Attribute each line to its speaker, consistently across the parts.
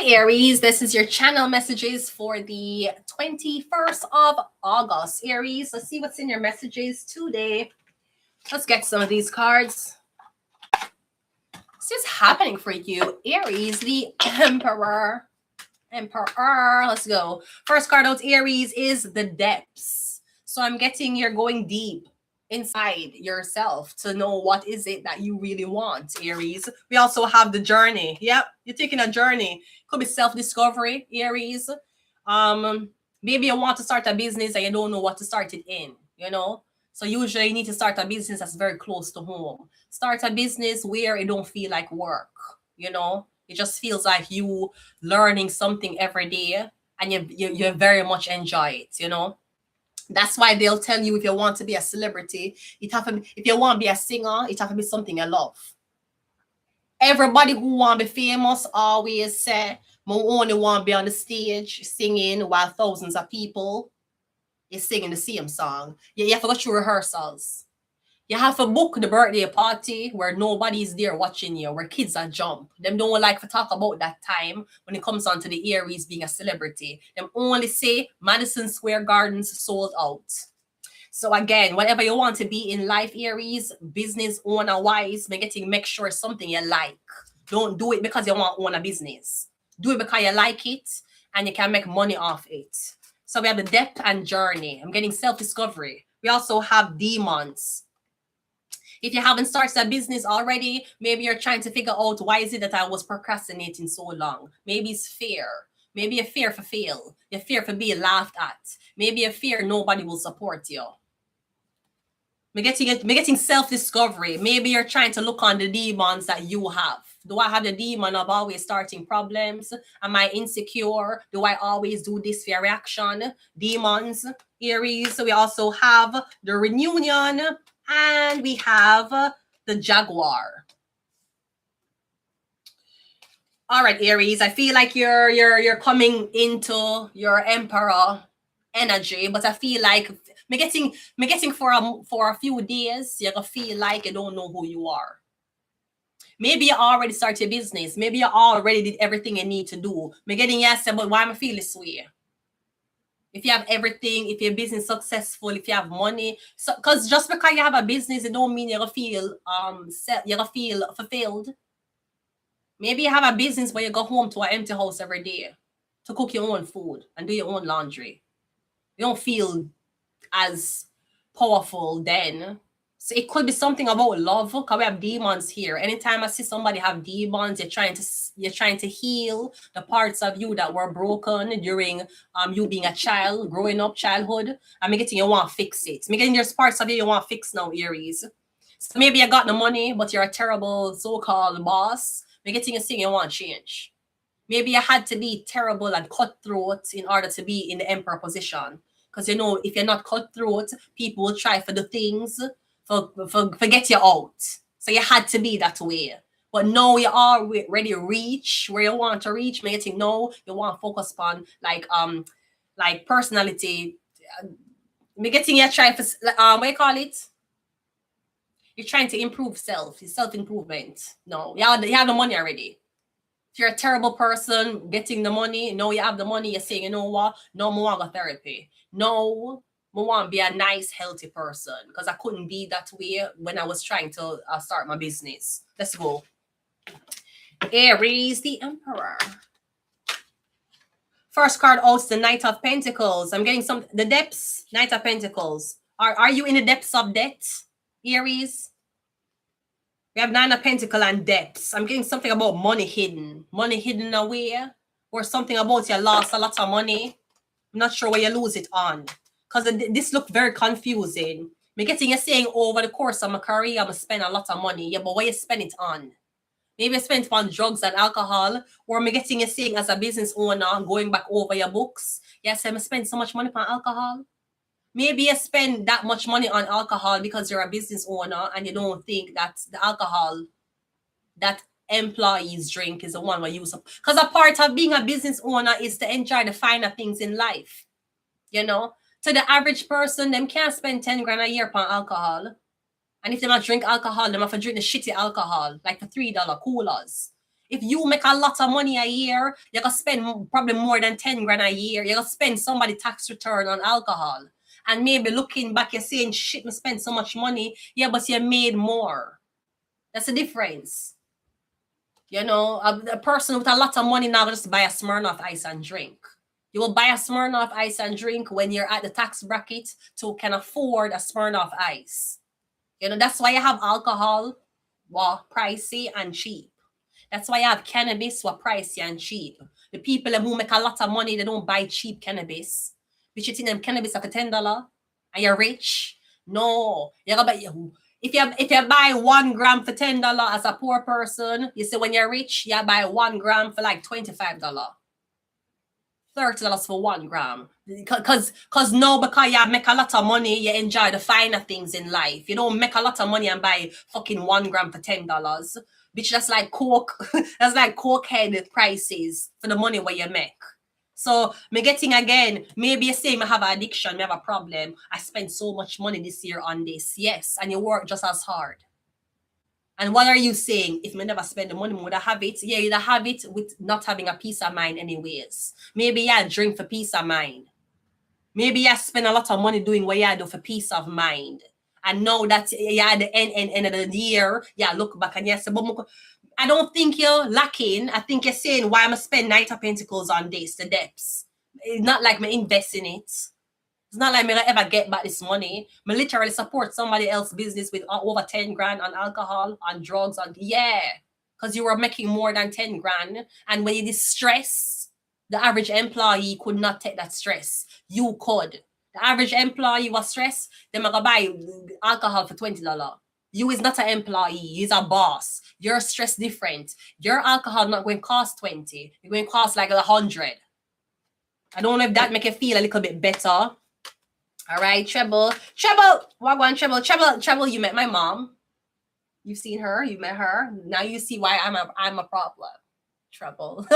Speaker 1: Hi Aries, this is your channel messages for the 21st of August. Aries, let's see what's in your messages today. Let's get some of these cards. What's just happening for you, Aries? The Emperor. Let's go. First card out, Aries, is the depths. So I'm getting you're going deep inside yourself to know what is it that you really want, Aries. We also have the journey. Yep, you're taking a journey. Could be self-discovery, Aries. Maybe you want to start a business and you don't know what to start it in, you know? So usually you need to start a business that's very close to home. Start a business where it don't feel like work, you know? It just feels like you learning something every day and you very much enjoy it, you know? That's why they'll tell you if you want to be a celebrity, if you want to be a singer, it have to be something you love. Everybody who want to be famous always say, I only want to be on the stage singing while thousands of people is singing the same song. You have to go through rehearsals. You have to book the birthday party where nobody's there watching you, where kids are jump. Them don't like to talk about that time when it comes on to the Aries being a celebrity. Them only say Madison Square Gardens sold out. So again, whatever you want to be in life, Aries, business owner wise, make sure it's something you like. Don't do it because you want to own a business. Do it because you like it and you can make money off it. So we have the depth and journey. I'm getting self-discovery. We also have demons. If you haven't started a business already, maybe you're trying to figure out why is it that I was procrastinating so long. Maybe it's fear. Maybe a fear for fail. You fear for being laughed at. Maybe a fear nobody will support you. We're getting self-discovery. Maybe you're trying to look on the demons that you have. Do I have the demon of always starting problems? Am I insecure? Do I always do this for a reaction? Demons, Aries. So we also have the reunion and we have the Jaguar. All right, Aries. I feel like you're coming into your Emperor energy, but I feel like me getting for a few days, you're gonna feel like you don't know who you are. Maybe you already started a business. Maybe you already did everything you need to do. Me getting yes, but why am I feeling this way? If you have everything, if your business successful, if you have money, so because just because you have a business, it don't mean you're gonna feel fulfilled. Maybe you have a business where you go home to an empty house every day to cook your own food and do your own laundry. You don't feel as powerful then. So it could be something about love, because we have demons here. Anytime I see somebody have demons, you're trying to heal the parts of you that were broken during you being a child, growing up, childhood. I'm getting you want to fix it. I'm getting there's parts of you want to fix now, Aries. So maybe you got the money, but you're a terrible so-called boss. I'm getting you saying you want to change. Maybe you had to be terrible and cutthroat in order to be in the emperor position. Because you know, if you're not cutthroat, people will try for the things for get you out. So you had to be that way. But now you are ready to reach where you want to reach. Maybe no, you want to focus on like personality. Me getting you try for what you call it? You're trying to improve self-improvement. No, you have the money already. If you're a terrible person, getting the money, no, you have the money, you're saying, you know what? No, I want to go therapy. No, I want to be a nice, healthy person because I couldn't be that way when I was trying to start my business. Let's go. Aries, the Emperor. First card out, the Knight of Pentacles. I'm getting the depths, Knight of Pentacles. Are you in the depths of debt, Aries? We have Nine of Pentacles and depths. I'm getting something about money hidden away, or something about you lost a lot of money. I'm not sure where you lose it on, because this look very confusing. I'm getting you saying over the course of my career, I'm gonna spend a lot of money. Yeah, but where you spend it on? Maybe you spend it on drugs and alcohol, or I'm getting you saying as a business owner, going back over your books. Yes, I'm gonna spend so much money on alcohol. Maybe you spend that much money on alcohol because you're a business owner and you don't think that the alcohol that employees drink is the one we use. Because a part of being a business owner is to enjoy the finer things in life. You know, to the average person, them can't spend 10 grand a year on alcohol. And if they not drink alcohol, they have to drink the shitty alcohol, like the $3 coolers. If you make a lot of money a year, you're going to spend probably more than 10 grand a year. You're going to spend somebody tax return on alcohol. And maybe looking back, you're saying, shit, me spend so much money. Yeah, but you made more. That's the difference. You know, a person with a lot of money now will just buy a Smirnoff Ice and drink. You will buy a Smirnoff Ice and drink when you're at the tax bracket to can afford a Smirnoff Ice. You know, that's why you have alcohol, well, pricey and cheap. That's why you have cannabis, what pricey and cheap. The people who make a lot of money, they don't buy cheap cannabis. But you think them cannabis are for $10 and you're rich? No. You're gonna buy, if you buy 1 gram for $10 as a poor person, you see when you're rich, you buy 1 gram for like $25. $30 for 1 gram. Because you make a lot of money, you enjoy the finer things in life. You don't make a lot of money and buy fucking 1 gram for $10. Bitch, that's like coke. That's like cokehead prices for the money where you make. So me getting again, maybe you say I have an addiction, I have a problem. I spent so much money this year on this. Yes, and you work just as hard. And what are you saying? If me never spend the money, would I have it? Yeah, you'd have it with not having a peace of mind anyways. Maybe you drink for peace of mind. Maybe you spend a lot of money doing what you do for peace of mind. And now that you're at the end of the year, yeah, look back and you say, but I don't think you're lacking. I think you're saying, why am I spend Knight of Pentacles on this, the depths? It's not like me invest in it. It's not like me ever get back this money. Me literally support somebody else's business with over 10 grand on alcohol, on drugs, on because you were making more than 10 grand. And when you distress, the average employee could not take that stress. You could. The average employee was stressed, they're gonna buy alcohol for $20. You is not an employee, he's a boss. You're stressed different. Your alcohol not going to cost 20. It's going to cost like 100. I don't know if that make you feel a little bit better. All right, Treble. Wagwan, Treble, you met my mom. You've seen her, you met her. Now you see why I'm a problem. Trouble.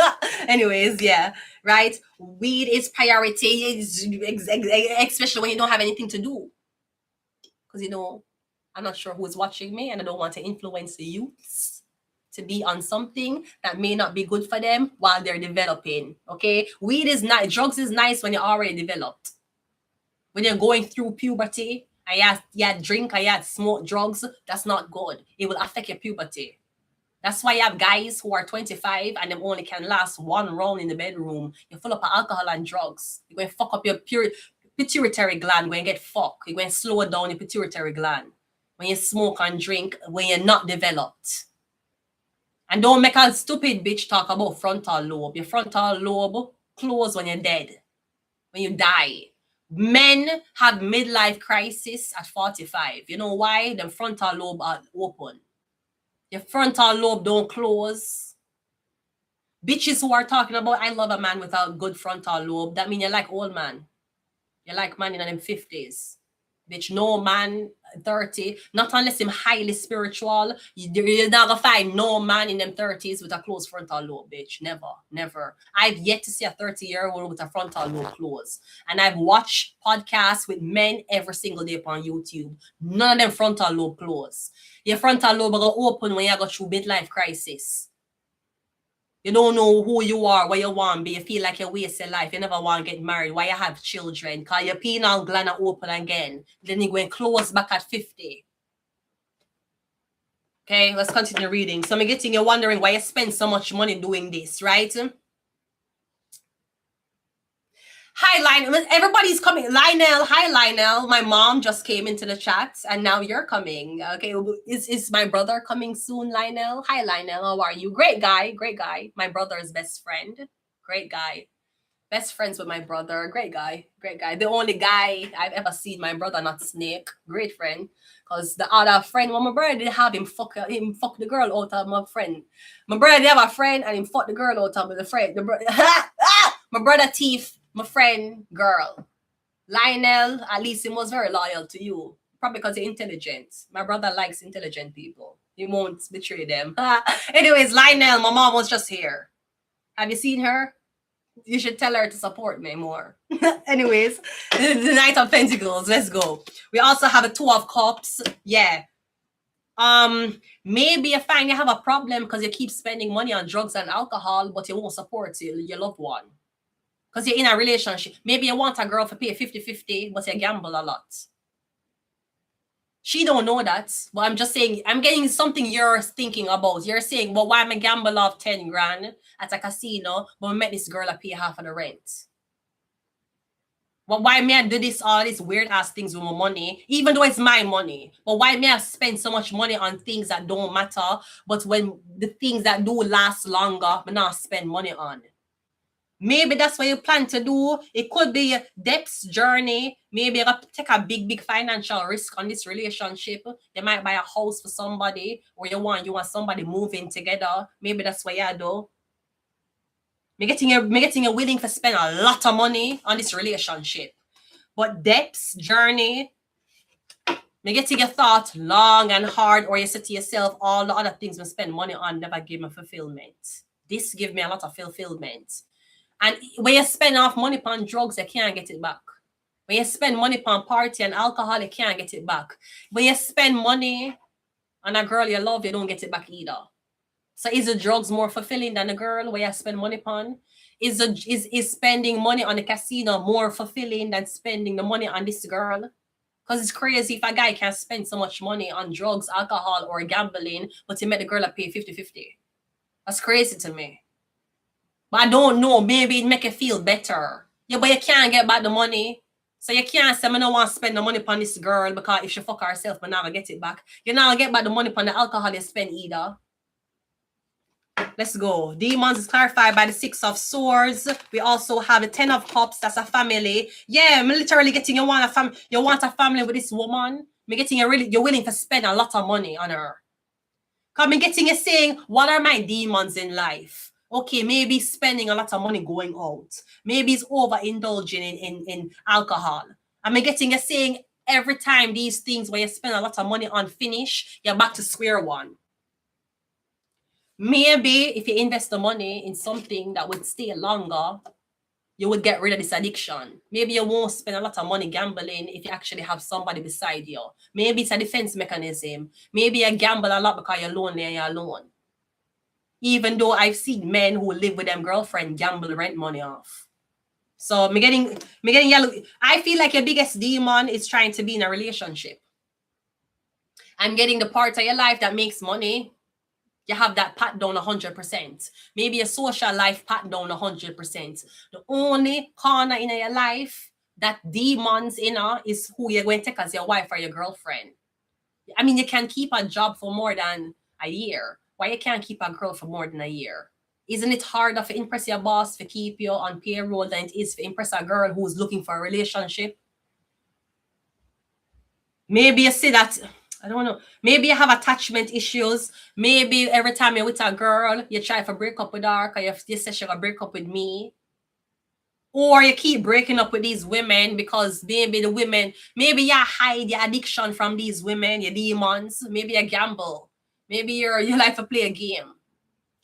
Speaker 1: Anyways, yeah, right? Weed is priority, especially when you don't have anything to do. Because, you know, I'm not sure who's watching me and I don't want to influence the youths to be on something that may not be good for them while they're developing, okay? Weed is nice. Drugs is nice when you're already developed. When you're going through puberty, and you drink, and smoke drugs, that's not good. It will affect your puberty. That's why you have guys who are 25 and them only can last 1 round in the bedroom. You're full of alcohol and drugs. You're going to fuck up your pituitary gland. You're going to get fucked. You're going to slow down your pituitary gland. When you smoke and drink, when you're not developed. And don't make a stupid bitch talk about frontal lobe. Your frontal lobe close when you're dead. When you die. Men have midlife crisis at 45. You know why? The frontal lobe are open. Your frontal lobe don't close. Bitches who are talking about, I love a man with a good frontal lobe, that means you like old man. You like man in them 50s. Bitch, no man 30, not unless him highly spiritual. You're not gonna find no man in them 30s with a closed frontal lobe, bitch. Never. I've yet to see a 30-year-old with a frontal lobe closed. And I've watched podcasts with men every single day on YouTube. None of them frontal lobe closed. Your frontal lobe will open when you go through midlife crisis. You don't know who you are, what you want to be. You feel like you waste your life. You never want to get married. Why you have children? Because your penile gland are open again. Then you're going to close back at 50. Okay, let's continue reading. So I'm getting you wondering why you spend so much money doing this, right? Hi, Lionel. Everybody's coming. Lionel. Hi, Lionel. My mom just came into the chat and now you're coming. Okay. Is my brother coming soon, Lionel? Hi, Lionel. How are you? Great guy. Great guy. My brother's best friend. Great guy. Best friends with my brother. Great guy. Great guy. The only guy I've ever seen my brother not snake. Great friend. Because the other friend, well, my brother did have him fuck the girl out of my friend. My brother did have a friend and him fuck the girl out of the friend. My brother thief. My friend, girl. Lionel, at least he was very loyal to you. Probably because you're intelligent. My brother likes intelligent people. He won't betray them. Anyways, Lionel, my mom was just here. Have you seen her? You should tell her to support me more. Anyways, the Knight of Pentacles. Let's go. We also have a 2 of Cups. Yeah. Maybe you find you have a problem because you keep spending money on drugs and alcohol, but you won't support your loved one. Because you're in a relationship. Maybe you want a girl to pay 50-50, but you gamble a lot. She don't know that, but I'm just saying, I'm getting something you're thinking about. You're saying, well, why am I gamble off 10 grand at a casino, but I met this girl I pay half of the rent? Well, why may I do all these weird ass things with my money, even though it's my money? But why may I spend so much money on things that don't matter, but when the things that do last longer, but not spend money on? Maybe that's what you plan to do. It could be a depth's journey. Maybe you take a big financial risk on this relationship. You might buy a house for somebody, or you want somebody moving together. Maybe that's what you do. Me getting you willing to spend a lot of money on this relationship. But depth's journey, me getting your thought long and hard, or you say to yourself, all the other things we spend money on never give me fulfillment. This give me a lot of fulfillment. And when you spend off money on drugs, you can't get it back. When you spend money on party and alcohol, you can't get it back. When you spend money on a girl you love, you don't get it back either. So is the drugs more fulfilling than the girl where you spend money on? Is spending money on the casino more fulfilling than spending the money on this girl? Because it's crazy if a guy can spend so much money on drugs, alcohol, or gambling, but he met the girl that pay 50-50. That's crazy to me. But I don't know, maybe it make you feel better. Yeah, but you can't get back the money. So you can't say, I don't want to spend the money on this girl because if she fuck herself, but never get it back. You're not going to get back the money on the alcohol you spend either. Let's go. Demons is clarified by the 6 of Swords. We also have the 10 of Cups. That's a family. Yeah, I'm literally getting you want a family with this woman. Me getting you're willing to spend a lot of money on her. Because me getting you saying, what are my demons in life? Okay, maybe spending a lot of money going out. Maybe it's overindulging in alcohol. I'm getting you saying every time these things where you spend a lot of money on finish, you're back to square one. Maybe if you invest the money in something that would stay longer, you would get rid of this addiction. Maybe you won't spend a lot of money gambling if you actually have somebody beside you. Maybe it's a defense mechanism. Maybe you gamble a lot because you're lonely and you're alone. Even though I've seen men who live with them girlfriend gamble rent money off. So me getting yellow. I feel like your biggest demon is trying to be in a relationship. I'm getting the part of your life that makes money. You have that pat down 100%. Maybe a social life pat down 100%. The only corner in your life that demons in is who you're going to take as your wife or your girlfriend. I mean, you can keep a job for more than a year. Why you can't keep a girl for more than a year? Isn't it harder to impress your boss to keep you on payroll than it is to impress a girl who's looking for a relationship? Maybe you see that, I don't know. Maybe you have attachment issues. Maybe every time you're with a girl, you try to break up with her because you say she's going to break up with me. Or you keep breaking up with these women because maybe the women, maybe you hide your addiction from these women, your demons. Maybe you gamble. Maybe you like to play a game.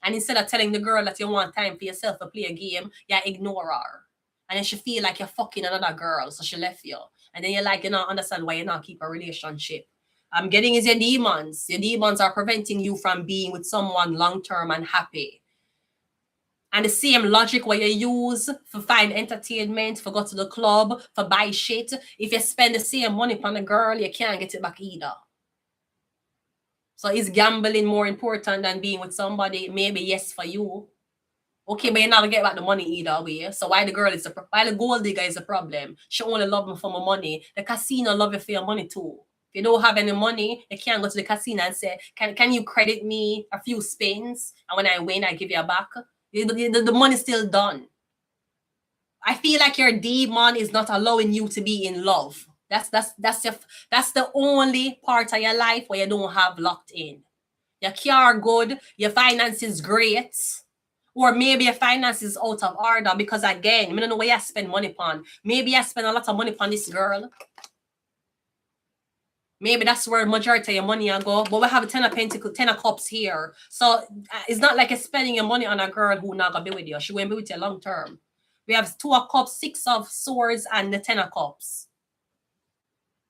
Speaker 1: And instead of telling the girl that you want time for yourself to play a game, you ignore her. And then she feel like you're fucking another girl, so she left you. And then you're like, you don't understand why you not keep a relationship. I'm getting is your demons. Your demons are preventing you from being with someone long-term and happy. And the same logic where you use for find entertainment, for go to the club, for buy shit. If you spend the same money on a girl, you can't get it back either. So is gambling more important than being with somebody? Maybe yes for you. Okay, but you're not gonna get back the money either way. So why the gold digger is a problem? She only love me for my money. The casino love you for your money too. If you don't have any money, you can't go to the casino and say, can you credit me a few spins? And when I win, I give you back. The money's still done. I feel like your demon is not allowing you to be in love. That's the only part of your life where you don't have locked in. Your car good, your finances great, or maybe your finances out of order because again, I don't know where you spend money on. Maybe you spend a lot of money on this girl. Maybe that's where majority of your money go. But we have a 10 of Pentacles, 10 of Cups here. So it's not like you're spending your money on a girl who not gonna be with you. She won't be with you long term. We have 2 of Cups, 6 of Swords, and the 10 of Cups.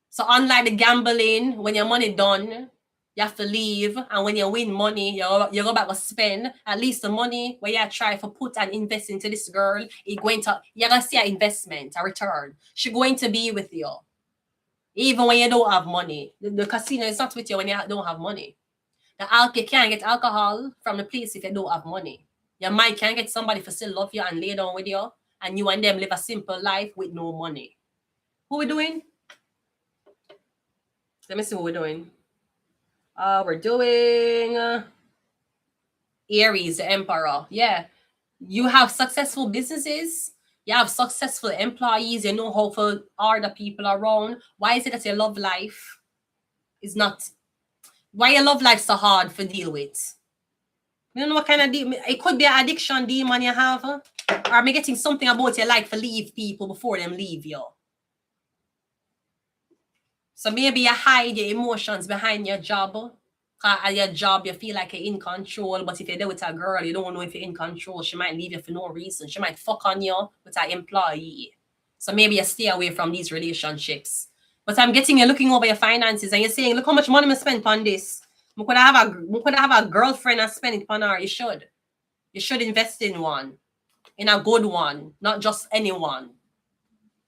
Speaker 1: So unlike the gambling, when your money done, You have to leave, and when you win money, you go back and spend. At least the money where you try to put and invest into this girl, you're gonna see an investment, a return. She's going to be with you. Even when you don't have money. The casino is not with you when you don't have money. You can't get alcohol from the place if you don't have money. You might can't get somebody to still love you and lay down with you, and you and them live a simple life with no money. Who we doing? Let me see what we're doing. We're doing Aries, the Emperor. Yeah. You have successful businesses. You have successful employees. You know how to order people around. Why is it that your love life is not... Why your love life so hard to deal with? You know what kind of it could be an addiction demon you have, or am I getting something about you like to leave people before them leave you? So maybe you hide your emotions behind your job. At your job, you feel like you're in control, but if you're there with a girl, you don't know if you're in control. She might leave you for no reason. She might fuck on you with an employee. So maybe you stay away from these relationships. But I'm getting you looking over your finances and you're saying, look how much money I spent on this. I could have a girlfriend and spend it on her. You should. You should invest in one. In a good one. Not just anyone.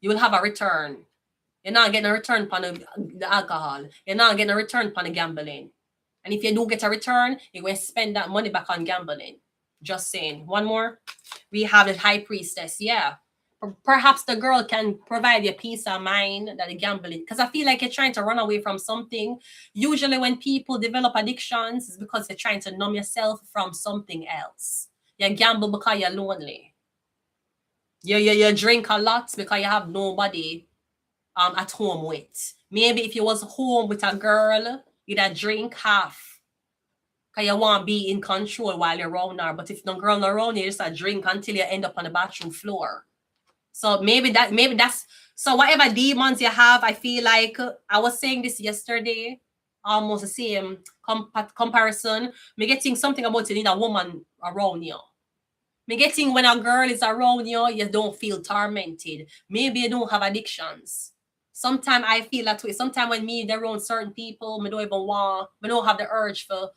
Speaker 1: You will have a return. You're not getting a return on the alcohol. You're not getting a return on the gambling. And if you do get a return, you're going to spend that money back on gambling. Just saying. One more. We have the High Priestess. Yeah. Perhaps the girl can provide you peace of mind that the gambling. Because I feel like you're trying to run away from something. Usually when people develop addictions, it's because they're trying to numb yourself from something else. You gamble because you're lonely. You drink a lot because you have nobody at home with. Maybe if you was home with a girl, you'd drink half. Because you want to be in control while you're around her. But if no girl not around you, just drink until you end up on the bathroom floor. So maybe that's so whatever demons you have, I feel like I was saying this yesterday, almost the same comparison. Me getting something about you need a woman around you. Me getting when a girl is around you, you don't feel tormented. Maybe you don't have addictions. Sometimes I feel that way. Sometimes when me around certain people, me don't have the urge for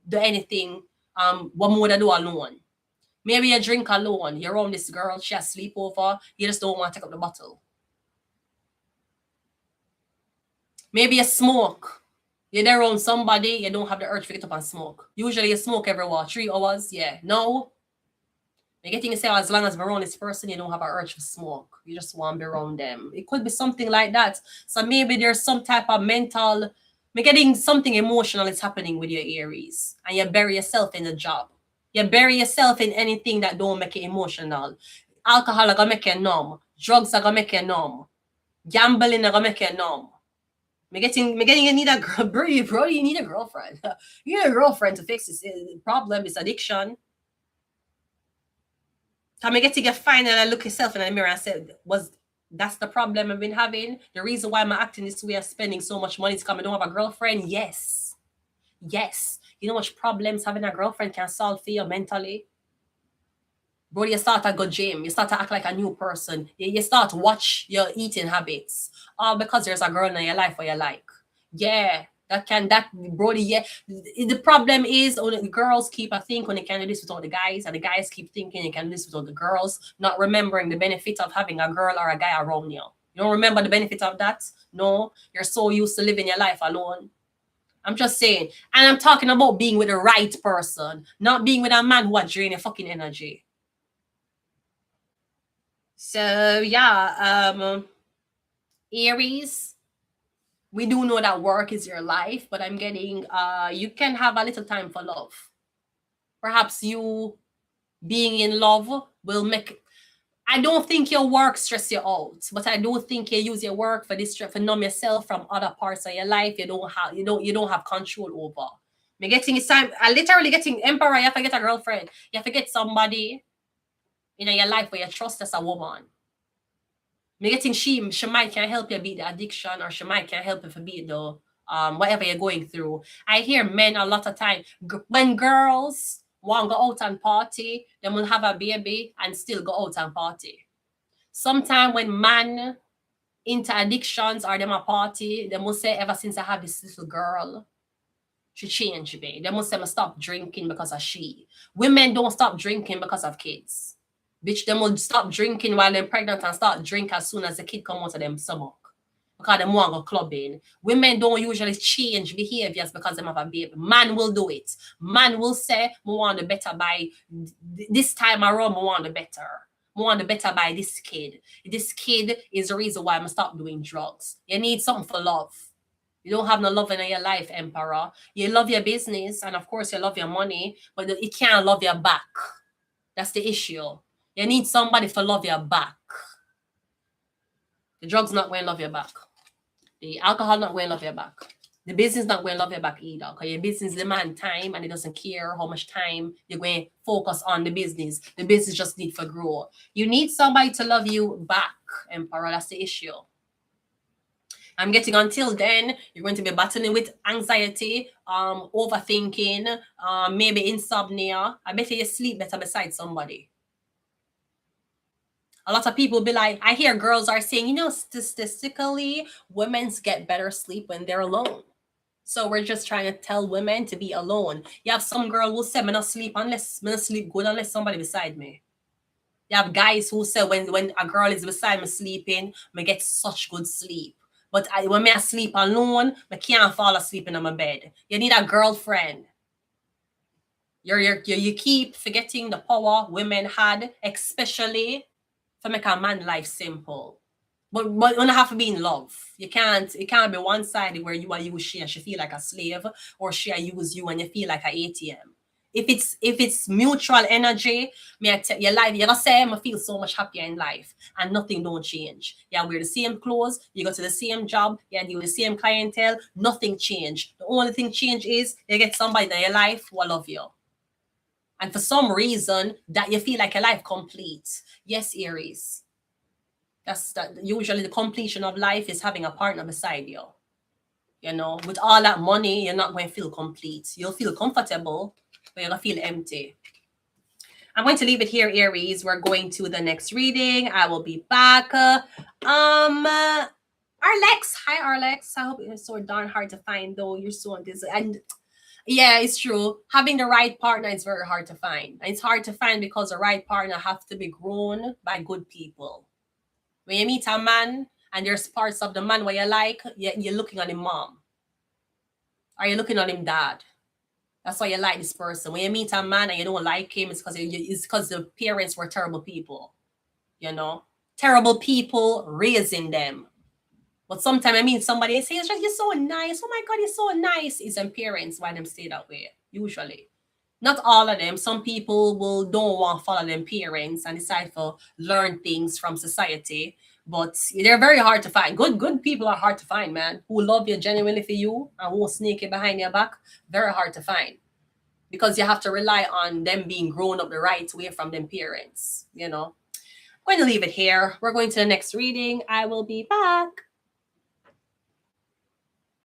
Speaker 1: do anything. What more to do alone. Maybe you drink alone. You're around this girl, she has sleepover. You just don't want to take up the bottle. Maybe you smoke. You're there around somebody, you don't have the urge to get up and smoke. Usually you smoke every 3 hours. Yeah. No. You're getting to say as long as we're around this person, you don't have an urge to smoke. You just want to be around them. It could be something like that. So maybe there's some type of mental, you're getting something emotional is happening with your Aries. And you bury yourself in the job. You bury yourself in anything that don't make you emotional. Alcohol are gonna make you numb. Drugs are gonna make you numb. Gambling are gonna make you numb. Me getting you need a girl, bro. You need a girlfriend. You need a girlfriend to fix this problem, this addiction. Time I get to get fine and I look yourself in the mirror and said, that's the problem I've been having? The reason why I'm acting this way of spending so much money is because I don't have a girlfriend? Yes. Yes. You know what problems having a girlfriend can solve for you mentally? Bro, you start to go gym. You start to act like a new person. You start to watch your eating habits. All because there's a girl in your life where you like. Yeah. Brody, yeah. The problem is the girls keep thinking when they can do this with all the guys, and the guys keep thinking they can do this with all the girls, not remembering the benefit of having a girl or a guy around you. You don't remember the benefit of that? No, you're so used to living your life alone. I'm just saying. And I'm talking about being with the right person, not being with a man who drain your fucking energy. So yeah, Aries, we do know that work is your life, but I'm getting you can have a little time for love. Perhaps you being in love will make... I don't think your work stress you out, but I do think you use your work for numb yourself from other parts of your life you don't have control over. Me getting it's time. I literally getting Emperor. You have to get a girlfriend. You have to get somebody in your life where you trust as a woman. Me getting she might can help you beat the addiction, or she might can help you to beat the whatever you're going through. I hear men a lot of time when girls want to go out and party, they will have a baby and still go out and party. Sometimes when man into addictions or them a party, they must say ever since I have this little girl, She change me. They must say stop drinking because of she. Women don't stop drinking because of kids. Bitch, them will stop drinking while they're pregnant and start drink as soon as the kid come out of them stomach. Because they want to go clubbing. Women don't usually change behaviors because they have a baby. Man will do it. Man will say, we want the better by this time around, we want the better. We want the better by this kid. This kid is the reason why I'm stop doing drugs. You need something for love. You don't have no love in your life, Emperor. You love your business, and of course you love your money, but it can't love your back. That's the issue. You need somebody to love your back. The drugs not going to love your back. The alcohol not going to love your back. The business not going to love your back either. Because your business demand time and it doesn't care how much time you're going to focus on the business. The business just need to grow. You need somebody to love you back, Emperor. That's the issue. I'm getting until then, you're going to be battling with anxiety, overthinking, maybe insomnia. I bet you sleep better beside somebody. A lot of people be like, I hear girls are saying, statistically, women get better sleep when they're alone. So we're just trying to tell women to be alone. You have some girl who say, I'm not sleep good unless somebody beside me. You have guys who say, when a girl is beside me sleeping, I get such good sleep. But when I sleep alone, I can't fall asleep in my bed. You need a girlfriend. You keep forgetting the power women had, especially to make a man life simple. But when I have to be in love, it can't be one sided where you are use she and she feel like a slave, or she use you and you feel like an ATM. If it's mutual energy, your life, you're gonna say I feel so much happier in life and nothing don't change. You wear the same clothes, you go to the same job, you deal with the same clientele, nothing change. The only thing change is you get somebody in your life who love you. And for some reason that you feel like your life complete. Yes, Aries. That's usually the completion of life is having a partner beside you. With all that money, you're not going to feel complete. You'll feel comfortable, but you're going to feel empty. I'm going to leave it here, Aries. We're going to the next reading. I will be back. Arlex. Hi, Arlex. I hope it's so darn hard to find, though. You're so on this. And yeah, it's true. Having the right partner is very hard to find. And it's hard to find because the right partner have to be grown by good people. When you meet a man and there's parts of the man where you like, you're looking at him mom. Or you're looking at him dad. That's why you like this person. When you meet a man and you don't like him, it's because the parents were terrible people. Terrible people raising them. But sometimes I meet somebody and say, you're so nice. Oh my God, you're so nice. It's them parents why them stay that way, usually. Not all of them. Some people don't want to follow them parents and decide to learn things from society. But they're very hard to find. Good people are hard to find, man. Who love you genuinely for you and won't sneak it behind your back. Very hard to find. Because you have to rely on them being grown up the right way from them parents. I'm going to leave it here. We're going to the next reading. I will be back.